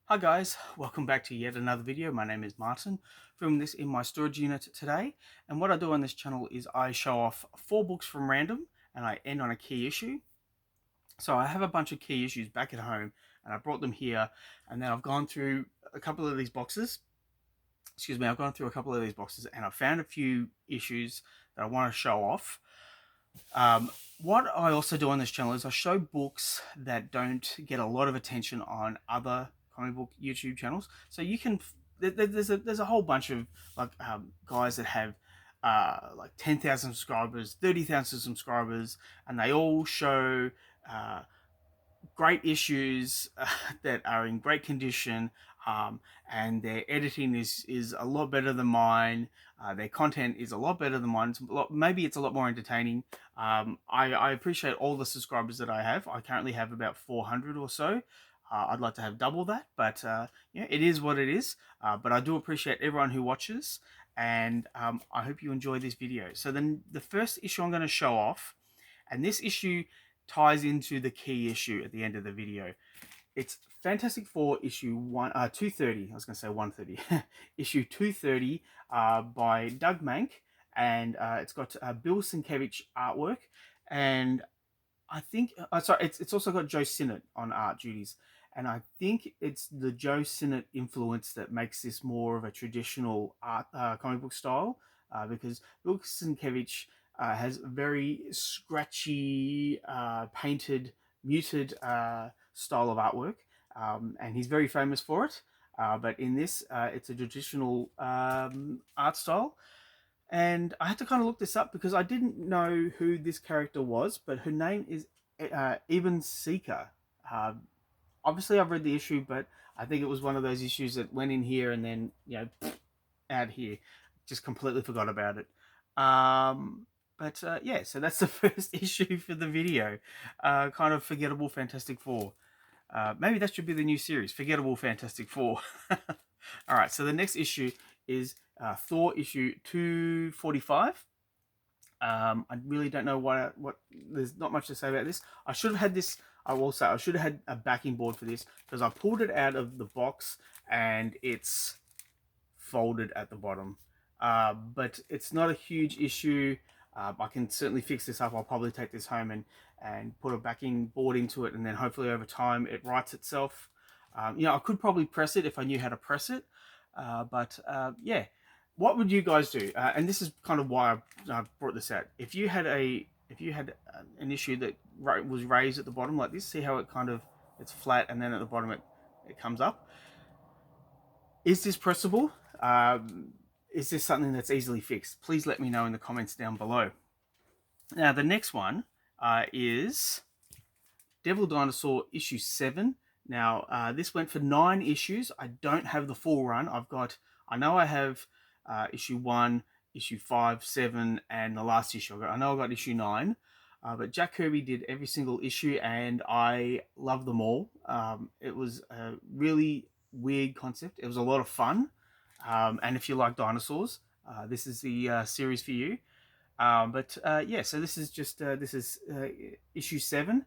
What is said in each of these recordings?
Hi guys, welcome back to yet another video. My name is Martin, filming this in my storage unit today. And what I do on this channel is I show off 4 books from random and I end on a key issue. So I have a bunch of key issues back at home and I brought them here, and then I've gone through a couple of these boxes. I've gone through a couple of these boxes and I've found a few issues that I want to show off. What I also do on this channel is I show books that don't get a lot of attention on other comic book YouTube channels. So you can, there's a whole bunch of guys that have like 10,000 subscribers, 30,000 subscribers, and they all show uh, great issues that are in great condition, and their editing is a lot better than mine. Their content is a lot better than mine. Maybe it's a lot more entertaining. I appreciate all the subscribers that I have. I currently have about 400 or so. I'd like to have double that, but yeah, it is what it is. But I do appreciate everyone who watches, and I hope you enjoy this video. So then the first issue I'm going to show off, and this issue ties into the key issue at the end of the video. It's Fantastic Four issue 230. I was going to say 130. Issue 230 by Doug Mank, and it's got Bill Sienkiewicz artwork, and I think it's also got Joe Sinnott on art duties, and I think it's the Joe Sinnott influence that makes this more of a traditional art comic book style, because Bill Sienkiewicz has very scratchy, painted, muted style of artwork, and he's very famous for it. But in this, it's a traditional art style. And I had to kind of look this up because I didn't know who this character was, but her name is Eben Seeker. Uh, Obviously, I've read the issue, but I think it was one of those issues that went in here and then, out here. Just completely forgot about it. But yeah, so that's the first issue for the video. Kind of forgettable Fantastic Four. Maybe that should be the new series, Forgettable Fantastic Four. All right, so the next issue is Thor issue 245. I really don't know what. There's not much to say about this. I should have had this. I will say I should have had a backing board for this because I pulled it out of the box and it's folded at the bottom. But it's not a huge issue. I can certainly fix this up. I'll probably take this home and put a backing board into it, and then hopefully over time it writes itself. I could probably press it if I knew how to press it. But yeah, what would you guys do? And this is kind of why I brought this out. If you had an issue that was raised at the bottom like this, see how it's flat and then at the bottom it comes up. Is this pressable? Is this something that's easily fixed? Please let me know in the comments down below. Now the next one is Devil Dinosaur issue 7. Now this went for 9 issues. I don't have the full run. I know I have issue 1, issue 5, 7, and the last issue. I know I got issue 9. But Jack Kirby did every single issue, and I love them all. It was a really weird concept. It was a lot of fun. And if you like dinosaurs, this is the series for you. But yeah, so this is issue 7,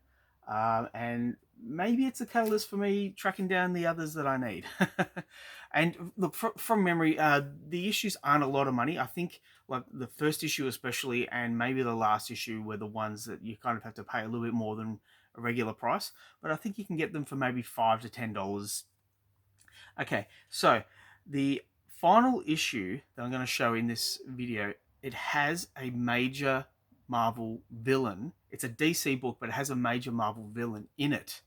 and maybe it's a catalyst for me tracking down the others that I need. And look, from memory, the issues aren't a lot of money. I think like the first issue especially, and maybe the last issue were the ones that you kind of have to pay a little bit more than a regular price. But I think you can get them for maybe $5 to $10. Okay, so the final issue that I'm going to show in this video, it has a major Marvel villain. It's a DC book, but it has a major Marvel villain in it.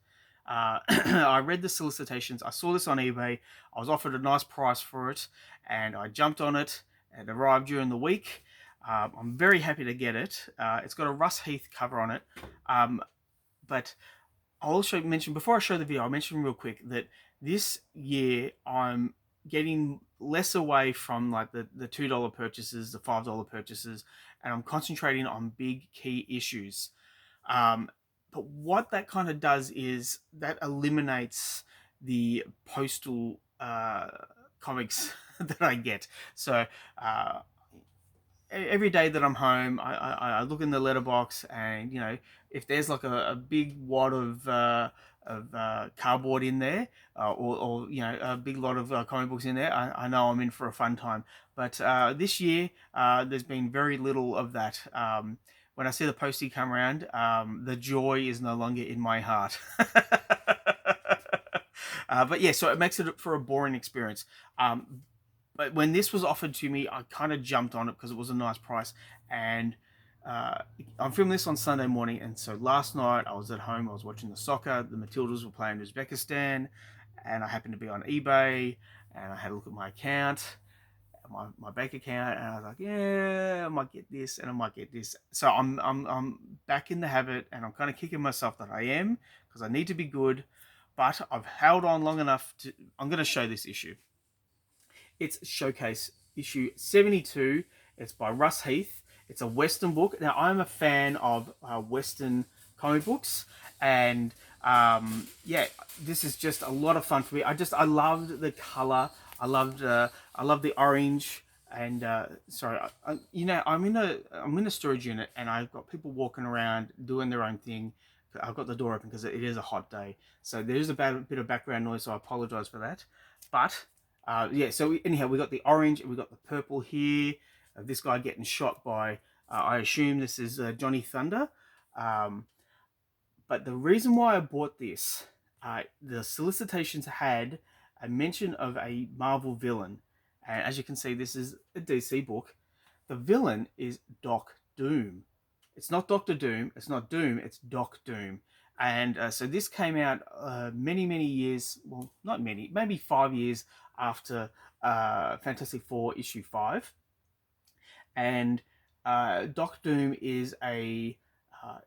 I read the solicitations. I saw this on eBay. I was offered a nice price for it, and I jumped on it. It arrived during the week. I'm very happy to get it. It's got a Russ Heath cover on it. But I'll also mention, before I show the video, I'll mention real quick that this year I'm getting less away from like the $2 purchases, the $5 purchases, and I'm concentrating on big key issues. But what that kind of does is that eliminates the postal comics that I get. So every day that I'm home, I look in the letterbox, and if there's like a big wad of cardboard in there, or you know, a big lot of comic books in there, I know I'm in for a fun time. But this year, there's been very little of that. When I see the postie come around, the joy is no longer in my heart. But yeah, so it makes it for a boring experience. But when this was offered to me, I kind of jumped on it because it was a nice price. And uh, I'm filming this on Sunday morning, and so last night I was at home. I was watching the soccer. The Matildas were playing Uzbekistan, and I happened to be on eBay, and I had a look at my account, my bank account, and I was like, yeah, I might get this, and I might get this. So I'm back in the habit, and I'm kind of kicking myself that I am, because I need to be good, but I've held on long enough to. I'm going to show this issue. It's Showcase issue 72. It's by Russ Heath. It's a Western book. Now, I'm a fan of Western comic books, and yeah, this is just a lot of fun for me. I loved the color. I loved the orange. And sorry, you know, I'm in a storage unit, and I've got people walking around doing their own thing. I've got the door open because it is a hot day, so there is a bit of background noise. So I apologize for that, but yeah, so anyhow, we got the orange and we got the purple here. This guy getting shot by, I assume this is Johnny Thunder. Um, but the reason why I bought this, the solicitations had a mention of a Marvel villain. And as you can see, this is a DC book. The villain is Doc Doom. It's not Doctor Doom, it's not Doom, it's Doc Doom. And so this came out many years, well, not many, maybe 5 years after Fantastic Four issue 5. And Doc Doom is uh,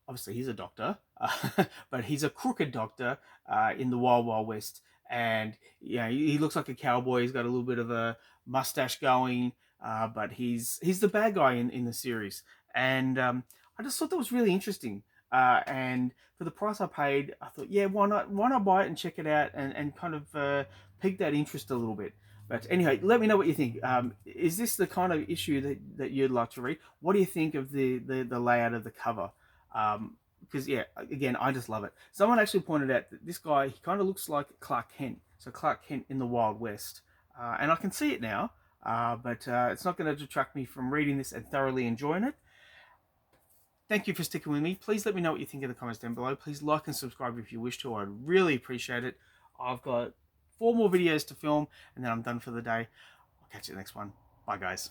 obviously he's a doctor, but he's a crooked doctor in the Wild Wild West. And yeah, he looks like a cowboy. He's got a little bit of a mustache going, but he's the bad guy in the series. And I just thought that was really interesting. And for the price I paid, I thought, yeah, why not buy it and check it out, and kind of pique that interest a little bit. But anyway, let me know what you think. Is this the kind of issue that you'd like to read? What do you think of the layout of the cover? Because yeah, again, I just love it. Someone actually pointed out that this guy, he kind of looks like Clark Kent. So Clark Kent in the Wild West. And I can see it now, but it's not going to detract me from reading this and thoroughly enjoying it. Thank you for sticking with me. Please let me know what you think in the comments down below. Please like and subscribe if you wish to. I'd really appreciate it. I've got 4 more videos to film, and then I'm done for the day. I'll catch you in the next one. Bye, guys.